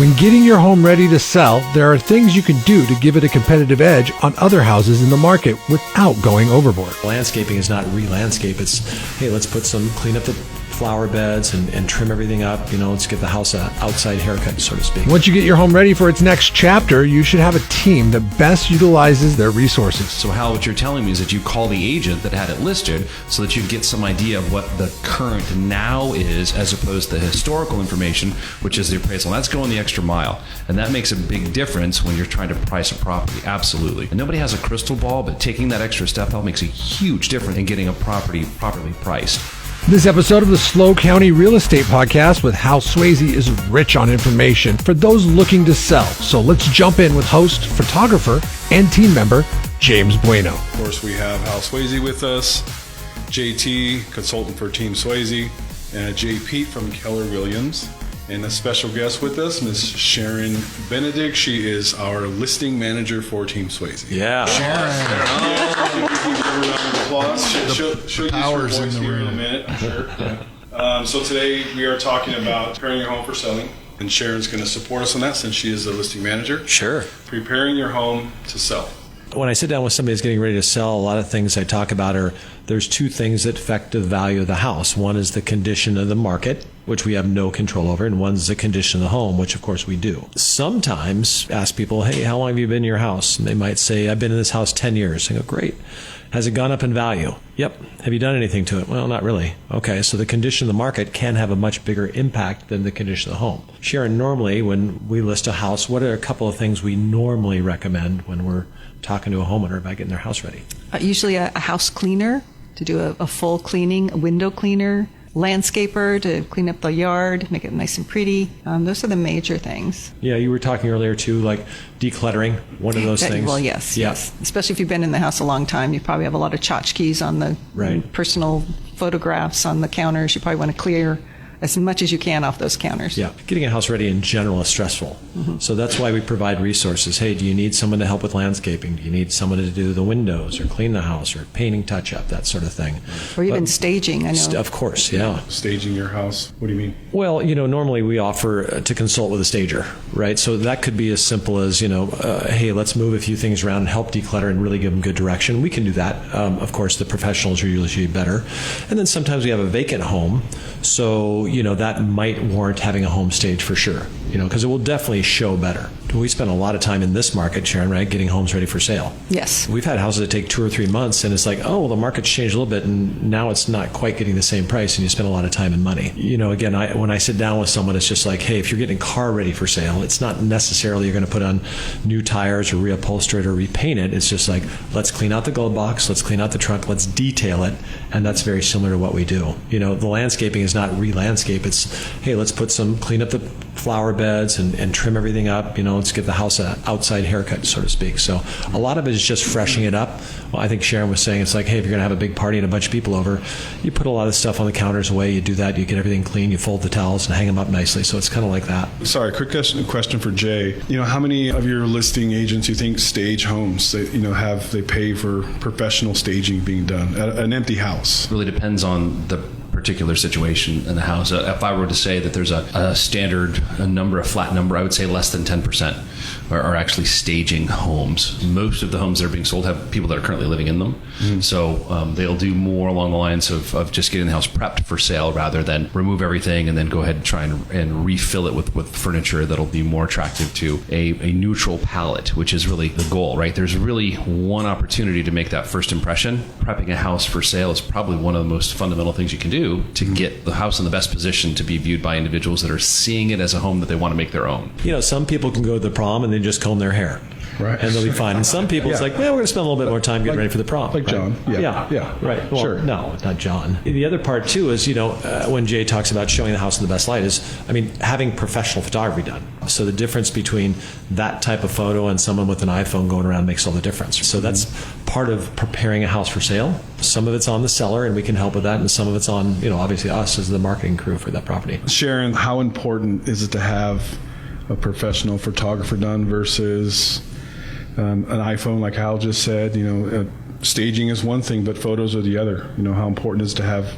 When getting your home ready to sell, there are things you can do to give it a competitive edge on other houses in the market without going overboard. Landscaping is not re-landscape. It's, hey, let's clean up the flower beds and trim everything up. Let's give the house an outside haircut, so to speak. Once you get your home ready for its next chapter, you should have a team that best utilizes their resources. So Hal, what you're telling me is that you call the agent that had it listed so that you get some idea of what the current now is as opposed to the historical information, which is the appraisal. That's going the extra mile. And that makes a big difference when you're trying to price a property. Absolutely. And nobody has a crystal ball, but taking that extra step, Hal, makes a huge difference in getting a property properly priced. This episode of the SLO County Real Estate Podcast with Hal Swayze is rich on information for those looking to sell. So let's jump in with host, photographer, and team member, James Bueno. Of course, we have Hal Swayze with us, JT, consultant for Team Swayze, and J. Pete from Keller Williams. And a special guest with us, Miss Sharon Benedict. She is our listing manager for Team Swayze. Yeah. Sharon. She'll use her voice here in a minute, I'm sure. So today we are talking about preparing your home for selling. And Sharon's going to support us on that since she is the listing manager. Sure. Preparing your home to sell. When I sit down with somebody who's getting ready to sell, a lot of things I talk about are there's two things that affect the value of the house. One is the condition of the market, which we have no control over, and one's the condition of the home, which of course we do. Sometimes ask people, hey, how long have you been in your house? And they might say, I've been in this house 10 years. I go, great. Has it gone up in value? Yep. Have you done anything to it? Well, not really. Okay, so the condition of the market can have a much bigger impact than the condition of the home. Sharon, normally when we list a house, what are a couple of things we normally recommend when we're talking to a homeowner about getting their house ready? Usually a house cleaner to do a full cleaning, a window cleaner, landscaper to clean up the yard, make it nice and pretty. Those are the major things. Yeah, you were talking earlier too, like decluttering, one of those things. Well, yes. Especially if you've been in the house a long time, you probably have a lot of tchotchkes on the personal photographs on the counters. You probably want to clear as much as you can off those counters. Yeah, getting a house ready in general is stressful. Mm-hmm. So that's why we provide resources. Hey, do you need someone to help with landscaping? Do you need someone to do the windows or clean the house or painting touch-up, that sort of thing? Or even staging, I know. Of course, yeah. Staging your house, what do you mean? Well, normally we offer to consult with a stager, right? So that could be as simple as, hey, let's move a few things around and help declutter and really give them good direction. We can do that. Of course, the professionals are usually better. And then sometimes we have a vacant home. So, that might warrant having a home stage for sure, because it will definitely show better. We spend a lot of time in this market, Sharon, right, getting homes ready for sale. Yes. We've had houses that take 2 or 3 months, and it's like, oh, well, the market's changed a little bit, and now it's not quite getting the same price, and you spend a lot of time and money. Again, when I sit down with someone, it's just like, hey, if you're getting a car ready for sale, it's not necessarily you're going to put on new tires or reupholster it or repaint it. It's just like, let's clean out the glove box, let's clean out the trunk, let's detail it, and that's very similar to what we do. The landscaping is not re-landscape. It's, hey, let's clean up the flower beds and trim everything up. Let's give the house an outside haircut, so to speak. So a lot of it is just freshening it up. Well, I think Sharon was saying it's like, hey, if you're going to have a big party and a bunch of people over, you put a lot of stuff on the counters away, you do that, you get everything clean, you fold the towels and hang them up nicely. So it's kind of like that. Sorry, quick question for Jay. How many of your listing agents you think stage homes that they pay for professional staging being done at an empty house? Really depends on the particular situation in the house. If I were to say that there's a standard a flat number, I would say less than 10% are actually staging homes. Most of the homes that are being sold have people that are currently living in them. Mm-hmm. So they'll do more along the lines of just getting the house prepped for sale rather than remove everything and then go ahead and try and refill it with furniture that'll be more attractive to a neutral palette, which is really the goal, right? There's really one opportunity to make that first impression. Prepping a house for sale is probably one of the most fundamental things you can do to get the house in the best position to be viewed by individuals that are seeing it as a home that they want to make their own. Some people can go to the prom and then just comb their hair. Right. And they'll be fine. And some people, it's like, well, we're going to spend a little bit more time getting ready for the prom. Like John. Yeah. Right. Well, sure. No, not John. The other part, too, is, when Jay talks about showing the house in the best light is, having professional photography done. So the difference between that type of photo and someone with an iPhone going around makes all the difference. So that's part of preparing a house for sale. Some of it's on the seller, and we can help with that. And some of it's on, obviously us as the marketing crew for that property. Sharon, how important is it to have a professional photographer done versus an iPhone, like Hal just said? Staging is one thing, but photos are the other. How important is it to have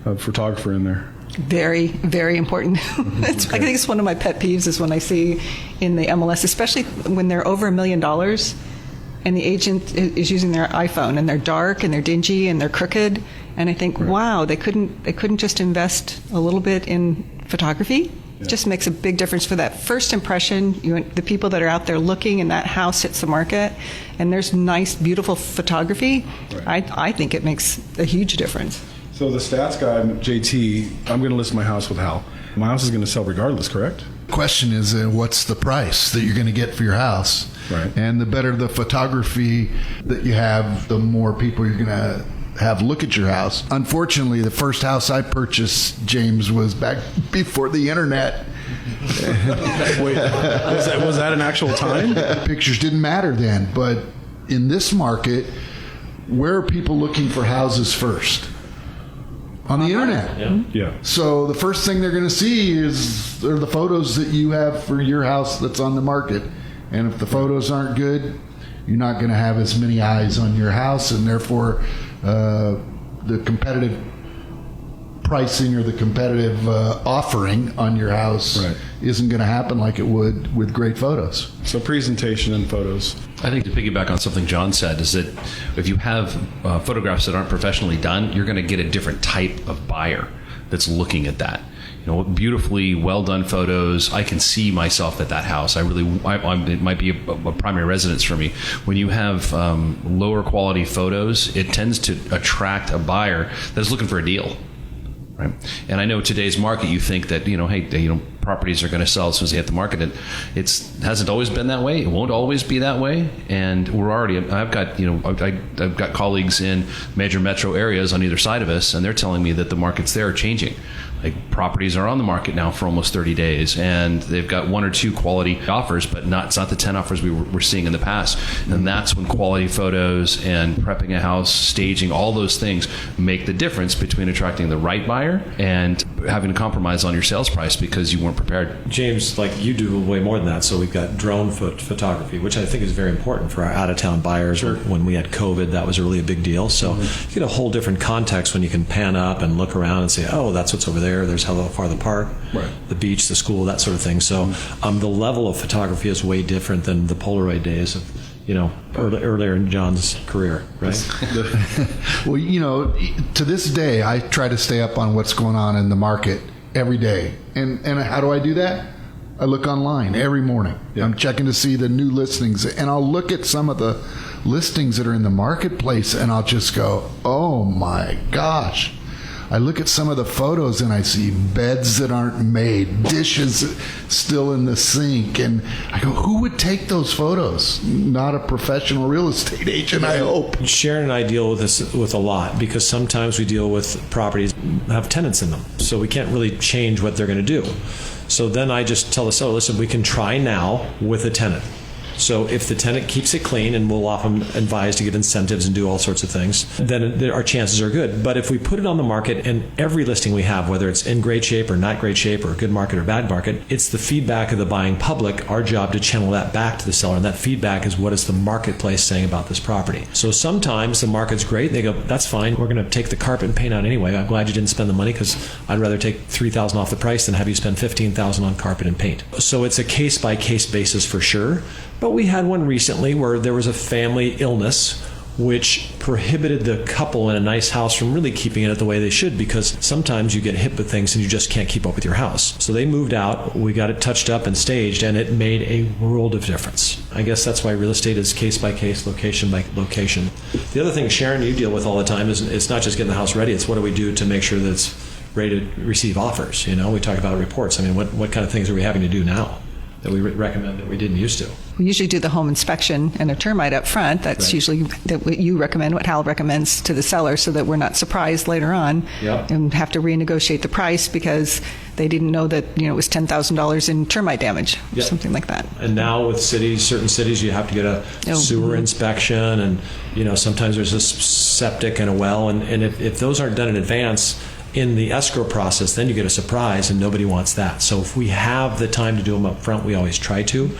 a photographer in there? Very, very important. I think it's one of my pet peeves is when I see in the MLS, especially when they're over $1 million and the agent is using their iPhone and they're dark and they're dingy and they're crooked. And I think, wow, they couldn't just invest a little bit in photography. It just makes a big difference for that first impression. The people that are out there looking, and that house hits the market, and there's nice, beautiful photography. I think it makes a huge difference. So the stats guy, JT, I'm going to list my house with Hal. My house is going to sell regardless, correct? Question is, what's the price that you're going to get for your house? Right. And the better the photography that you have, the more people you're going to have look at your house. Unfortunately, the first house I purchased, James, was back before the internet. Wait, was that an actual time? Pictures didn't matter then, but in this market, where are people looking for houses first? On the internet. Yeah. So the first thing they're going to see are the photos that you have for your house that's on the market. And if the photos aren't good, you're not going to have as many eyes on your house, and therefore the competitive pricing or the competitive offering on your house isn't going to happen like it would with great photos. So presentation and photos. I think to piggyback on something John said is that if you have photographs that aren't professionally done, you're going to get a different type of buyer that's looking at that. Beautifully well done photos. I can see myself at that house. It might be a primary residence for me. When you have lower quality photos, it tends to attract a buyer that's looking for a deal. Right. And I know today's market, you think that, properties are going to sell as soon as they hit the market. And it hasn't always been that way. It won't always be that way. And I've got colleagues in major metro areas on either side of us, and they're telling me that the markets there are changing. Like, properties are on the market now for almost 30 days, and they've got one or two quality offers, but it's not the 10 offers we were seeing in the past. And that's when quality photos and prepping a house, staging, all those things make the difference between attracting the right buyer and having to compromise on your sales price because you weren't prepared. James, like you do way more than that. So we've got drone photography, which I think is very important for our out-of-town buyers. Sure. When we had COVID, that was really a big deal. So you get a whole different context when you can pan up and look around and say, oh, that's what's over there. There's how far the park, the beach, the school, that sort of thing. So the level of photography is way different than the Polaroid days of earlier in John's career, right? Well, to this day, I try to stay up on what's going on in the market every day. And how do I do that? I look online every morning. Yeah. I'm checking to see the new listings, and I'll look at some of the listings that are in the marketplace, and I'll just go, oh my gosh. I look at some of the photos and I see beds that aren't made, dishes still in the sink, and I go, who would take those photos? Not a professional real estate agent, I hope. Sharon and I deal with this with a lot because sometimes we deal with properties that have tenants in them, so we can't really change what they're going to do. So then I just tell the seller, listen, we can try now with a tenant. So if the tenant keeps it clean, and we'll often advise to give incentives and do all sorts of things, then our chances are good. But if we put it on the market, and every listing we have, whether it's in great shape or not great shape or a good market or bad market, it's the feedback of the buying public, our job to channel that back to the seller. And that feedback is, what is the marketplace saying about this property? So sometimes the market's great. They go, that's fine. We're going to take the carpet and paint out anyway. I'm glad you didn't spend the money because I'd rather take $3,000 off the price than have you spend $15,000 on carpet and paint. So it's a case-by-case basis for sure. But we had one recently where there was a family illness which prohibited the couple in a nice house from really keeping it the way they should, because sometimes you get hit with things and you just can't keep up with your house. So they moved out, we got it touched up and staged, and it made a world of difference. I guess that's why real estate is case by case, location by location. The other thing, Sharon, you deal with all the time is it's not just getting the house ready, it's what do we do to make sure that it's ready to receive offers. We talk about reports. I mean, what kind of things are we having to do now that we recommend that we didn't used to? We usually do the home inspection and a termite up front. That's usually what you recommend, what Hal recommends to the seller, so that we're not surprised later on and have to renegotiate the price because they didn't know that it was $10,000 in termite damage or something like that. And now with certain cities, you have to get a sewer inspection, and sometimes there's a septic and a well, and if those aren't done in advance in the escrow process, then you get a surprise, and nobody wants that. So if we have the time to do them up front, we always try to.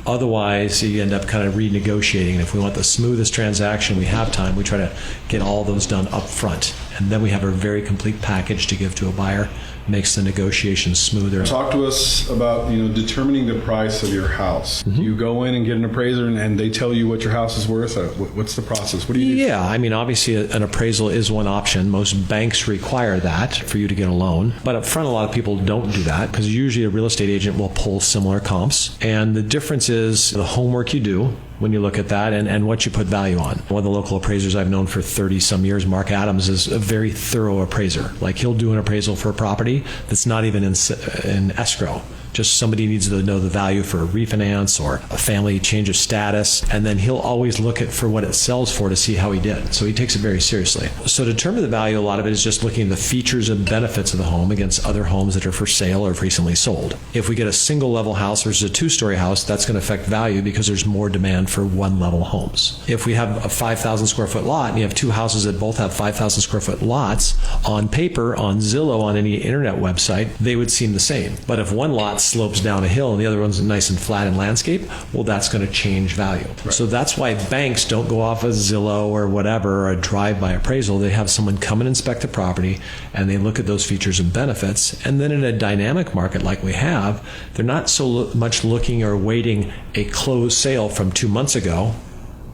Otherwise, you end up kind of renegotiating. And if we want the smoothest transaction, we have time, we try to get all those done up front. And then we have a very complete package to give to a buyer makes the negotiations smoother. Talk to us about determining the price of your house. Do you go in and get an appraiser and they tell you what your house is worth? What's the process? What do you do? Yeah, I mean, obviously an appraisal is one option. Most banks require that for you to get a loan. But up front, a lot of people don't do that because usually a real estate agent will pull similar comps. And the difference is the homework you do when you look at that and what you put value on. One of the local appraisers I've known for 30 some years, Mark Adams, is a very thorough appraiser. Like he'll do an appraisal for a property that's not even in escrow. Just somebody needs to know the value for a refinance or a family change of status, and then he'll always look at for what it sells for to see how he did. So he takes it very seriously. So to determine the value, a lot of it is just looking at the features and benefits of the home against other homes that are for sale or have recently sold. If we get a single level house versus a 2-story house, that's going to affect value because there's more demand for one level homes. If we have a 5,000 square foot lot and you have two houses that both have 5,000 square foot lots, on paper, on Zillow, on any internet website, they would seem the same. But if one lot slopes down a hill and the other one's nice and flat in landscape, well, that's going to change value. Right. So that's why banks don't go off of Zillow or whatever, or a drive-by appraisal. They have someone come and inspect the property and they look at those features and benefits. And then in a dynamic market like we have, they're not so much looking or waiting a closed sale from 2 months ago,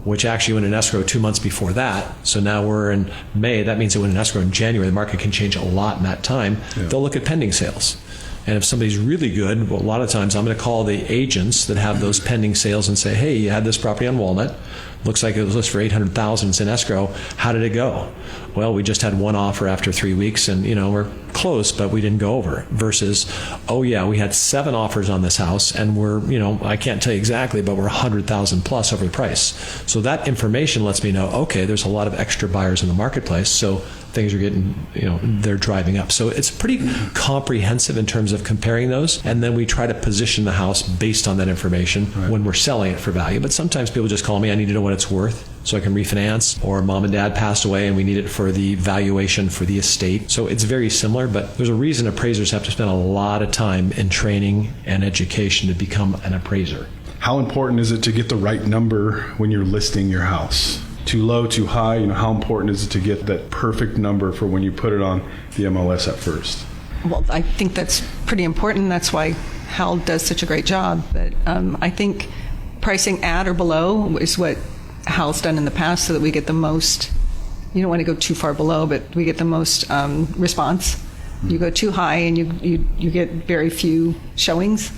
which actually went in escrow 2 months before that. So now we're in May. That means it went in escrow in January. The market can change a lot in that time. Yeah. They'll look at pending sales. And if somebody's really good, well, a lot of times I'm going to call the agents that have those pending sales and say, hey, you had this property on Walnut. Looks like it was listed for $800,000. It's in escrow. How did it go? Well, we just had one offer after 3 weeks, and we're close, but we didn't go over. Versus, oh yeah, we had 7 offers on this house, and we're, I can't tell you exactly, but we're $100,000 plus over the price. So that information lets me know, okay, there's a lot of extra buyers in the marketplace, so things are getting, they're driving up. So it's pretty comprehensive in terms of comparing those, and then we try to position the house based on that information when we're selling it for value. But sometimes people just call me, I need to know what it's worth so I can refinance, or mom and dad passed away and we need it for the valuation for the estate. So it's very similar, but there's a reason appraisers have to spend a lot of time in training and education to become an appraiser. How important is it to get the right number when you're listing your house? Too low, too high? How important is it to get that perfect number for when you put it on the MLS at first? Well, I think that's pretty important. That's why Hal does such a great job. But I think pricing at or below is what Hal's done in the past, so that we get the most. You don't want to go too far below, but we get the most response. You go too high and you get very few showings,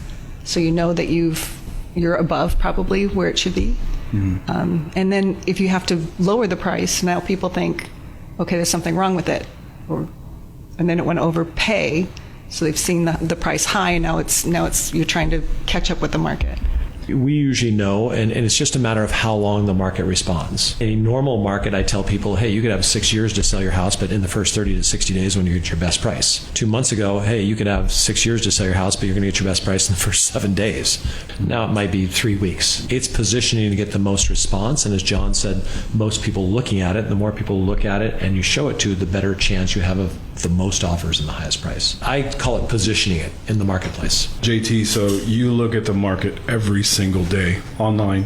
so you know that you're above probably where it should be. Mm-hmm. And then if you have to lower the price, now people think, okay, there's something wrong with it, and then it went overpay, so they've seen the price high, and now it's you're trying to catch up with the market. We usually know, and it's just a matter of how long the market responds. In a normal market, I tell people, hey, you could have 6 years to sell your house, but in the first 30 to 60 days when you get your best price. 2 months ago, hey, you could have 6 years to sell your house, but you're going to get your best price in the first 7 days. Now it might be 3 weeks. It's positioning to get the most response, and as John said, most people looking at it, the more people look at it and you show it to, the better chance you have of the most offers and the highest price. I call it positioning it in the marketplace. JT, so you look at the market every single day online.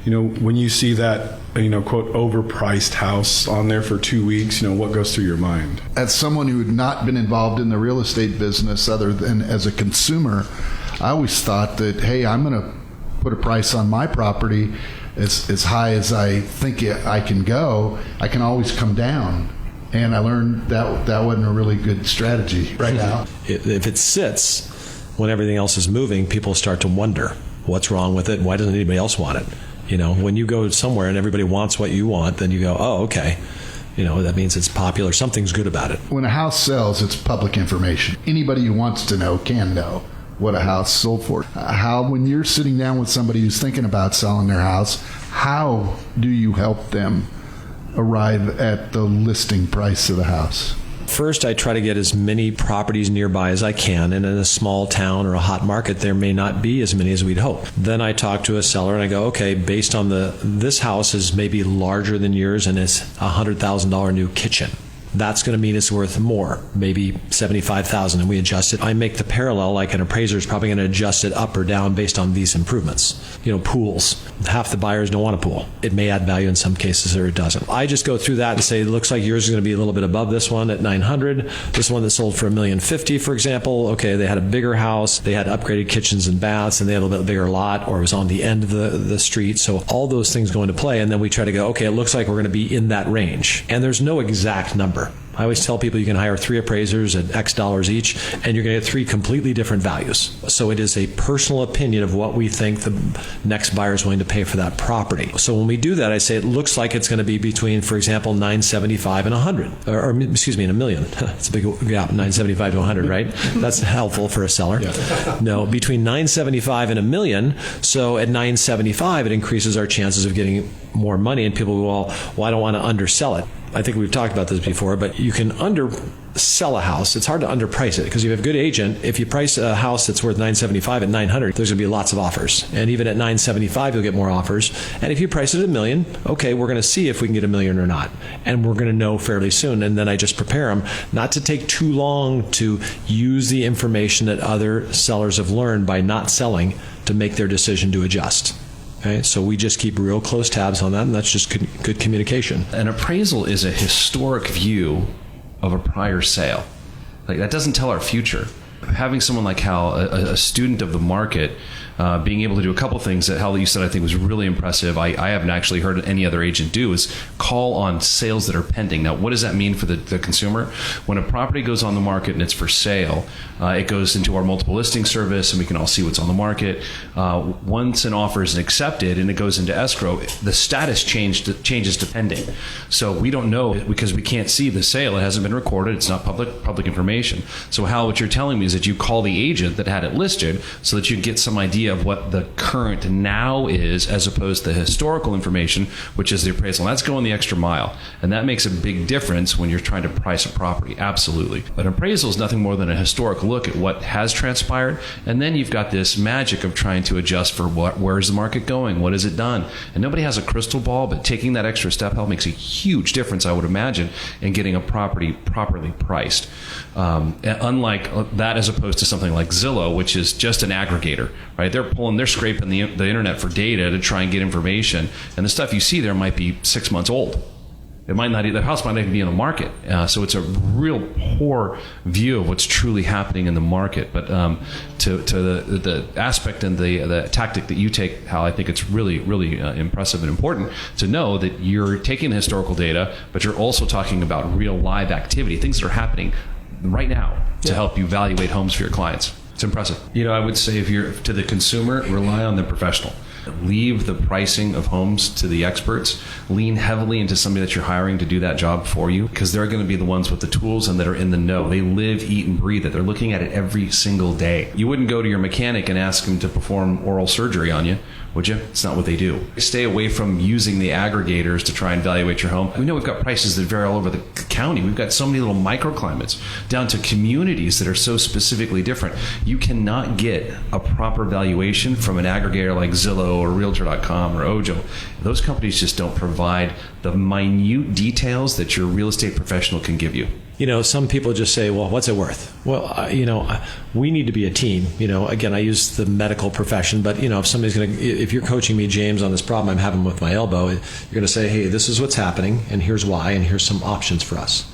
When you see that, quote, overpriced house on there for 2 weeks, what goes through your mind? As someone who had not been involved in the real estate business other than as a consumer, I always thought that, hey, I'm going to put a price on my property as high as I think I can go. I can always come down. And I learned that wasn't a really good strategy right now. If it sits when everything else is moving, people start to wonder what's wrong with it. Why doesn't anybody else want it? When you go somewhere and everybody wants what you want, then you go, oh, okay. That means it's popular. Something's good about it. When a house sells, it's public information. Anybody who wants to know can know what a house sold for. When you're sitting down with somebody who's thinking about selling their house, how do you help them arrive at the listing price of the house? First, I try to get as many properties nearby as I can, and in a small town or a hot market, there may not be as many as we'd hope. Then I talk to a seller and I go, okay, based on this house is maybe larger than yours and it's $100,000 new kitchen. that's going to mean it's worth more, maybe $75,000, and we adjust it. I make the parallel like an appraiser is probably going to adjust it up or down based on these improvements. Pools. Half the buyers don't want a pool. It may add value in some cases or it doesn't. I just go through that and say, it looks like yours is going to be a little bit above this one at $900,000. This one that sold for $1,050,000, for example. Okay, they had a bigger house, they had upgraded kitchens and baths, and they had a little bit bigger lot, or it was on the end of the street. So all those things go into play, and then we try to go, okay, it looks like we're going to be in that range. And there's no exact number. I always tell people you can hire 3 appraisers at X dollars each, and you're going to get 3 completely different values. So it is a personal opinion of what we think the next buyer is willing to pay for that property. So when we do that, I say it looks like it's going to be between, for example, $975,000 and $100,000, or excuse me, and $1 million. It's a big gap, $975,000 to $100,000, right? That's helpful for a seller. Yeah. No, between $975,000 and $1 million. So at $975,000, it increases our chances of getting more money. And people go, well, I don't want to undersell it. I think we've talked about this before, but you can undersell a house. It's hard to underprice it because you have a good agent. If you price a house that's worth $975,000 at $900,000, there's going to be lots of offers. And even at $975,000, you'll get more offers. And if you price it at $1 million, okay, we're going to see if we can get $1 million or not. And we're going to know fairly soon. And then I just prepare them not to take too long to use the information that other sellers have learned by not selling to make their decision to adjust. Okay, so we just keep real close tabs on that, and that's just good communication. An appraisal is a historic view of a prior sale. Like, that doesn't tell our future. Having someone like Hal, a student of the market, being able to do a couple things that Hal, you said, I think was really impressive. I haven't actually heard any other agent do, is call on sales that are pending. Now, what does that mean for the consumer? When a property goes on the market and it's for sale, it goes into our multiple listing service, and we can all see what's on the market. Once an offer is accepted and it goes into escrow, the status changes to pending. So we don't know because we can't see the sale. It hasn't been recorded. It's not public information. So Hal, what you're telling me is that you call the agent that had it listed so that you get some idea of what the current now is, as opposed to the historical information, which is the appraisal. And that's going the extra mile. And that makes a big difference when you're trying to price a property. Absolutely. But appraisal is nothing more than a historic look at what has transpired. And then you've got this magic of trying to adjust for where is the market going? What has it done? And nobody has a crystal ball, but taking that extra step makes a huge difference, I would imagine, in getting a property properly priced. Unlike that, as opposed to something like Zillow, which is just an aggregator, right? They're scraping the internet for data to try and get information, and the stuff you see there might be 6 months old. It might not. The house might not even be in the market. So it's a real poor view of what's truly happening in the market. But to the aspect and the tactic that you take, Hal, I think it's really, really impressive and important to know that you're taking the historical data, but you're also talking about real live activity, things that are happening right now to help you evaluate homes for your clients. It's impressive. I would say, if you're to the consumer, rely on the professional. Leave the pricing of homes to the experts. Lean heavily into somebody that you're hiring to do that job for you, because they're going to be the ones with the tools and that are in the know. They live, eat, and breathe it. They're looking at it every single day. You wouldn't go to your mechanic and ask him to perform oral surgery on you, would you? It's not what they do. Stay away from using the aggregators to try and evaluate your home. We know we've got prices that vary all over the county. We've got so many little microclimates down to communities that are so specifically different. You cannot get a proper valuation from an aggregator like Zillow or Realtor.com or Ojo. Those companies just don't provide the minute details that your real estate professional can give you. Some people just say, well, what's it worth? Well, we need to be a team. Again, I use the medical profession, but, if you're coaching me, James, on this problem I'm having with my elbow, you're going to say, hey, this is what's happening, and here's why, and here's some options for us.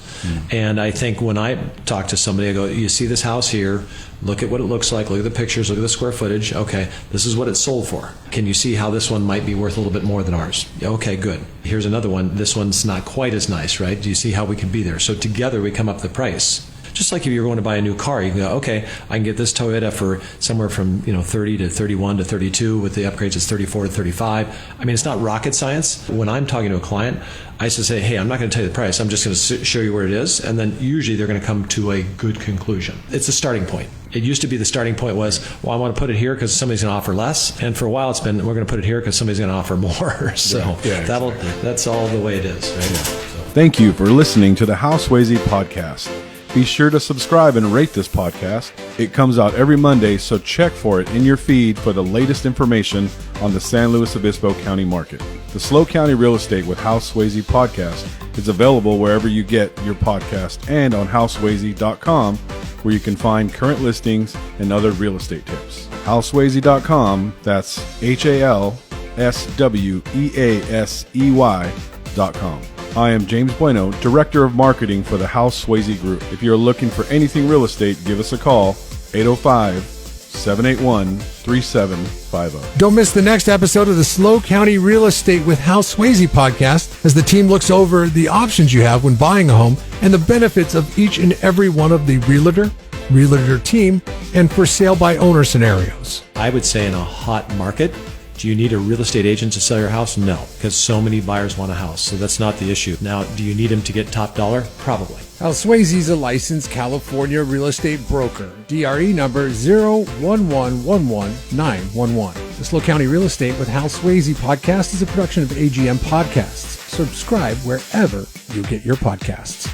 And I think when I talk to somebody, I go, you see this house here, look at what it looks like, look at the pictures, look at the square footage. Okay, this is what it's sold for. Can you see how this one might be worth a little bit more than ours? Okay, good. Here's another one. This one's not quite as nice, right? Do you see how we can be there? So together we come up with the price. Just like if you're going to buy a new car, you can go, okay, I can get this Toyota for somewhere from 30 to 31 to 32. With the upgrades, it's 34 to 35. I mean, it's not rocket science. When I'm talking to a client, I used to say, hey, I'm not going to tell you the price. I'm just going to show you where it is. And then usually they're going to come to a good conclusion. It's a starting point. It used to be the starting point was, well, I want to put it here because somebody's going to offer less. And for a while it's been, we're going to put it here because somebody's going to offer more. So that's all the way it is. Right? So. Thank you for listening to the Hal Sweasey podcast. Be sure to subscribe and rate this podcast. It comes out every Monday, so check for it in your feed for the latest information on the San Luis Obispo County market. The Slow County Real Estate with Hal Swayze podcast is available wherever you get your podcast and on halswayze.com, where you can find current listings and other real estate tips. halswayze.com, that's HALSWEASEY.com. I am James Bueno, Director of Marketing for the Hal Swayze Group. If you're looking for anything real estate, give us a call, 805-781-3750. Don't miss the next episode of the Slow County Real Estate with Hal Swayze podcast as the team looks over the options you have when buying a home and the benefits of each and every one of the realtor team, and for sale by owner scenarios. I would say in a hot market, do you need a real estate agent to sell your house? No, because so many buyers want a house. So that's not the issue. Now, do you need him to get top dollar? Probably. Hal Swayze is a licensed California real estate broker. DRE number 01111-911. The Slow County Real Estate with Hal Swayze podcast is a production of AGM Podcasts. Subscribe wherever you get your podcasts.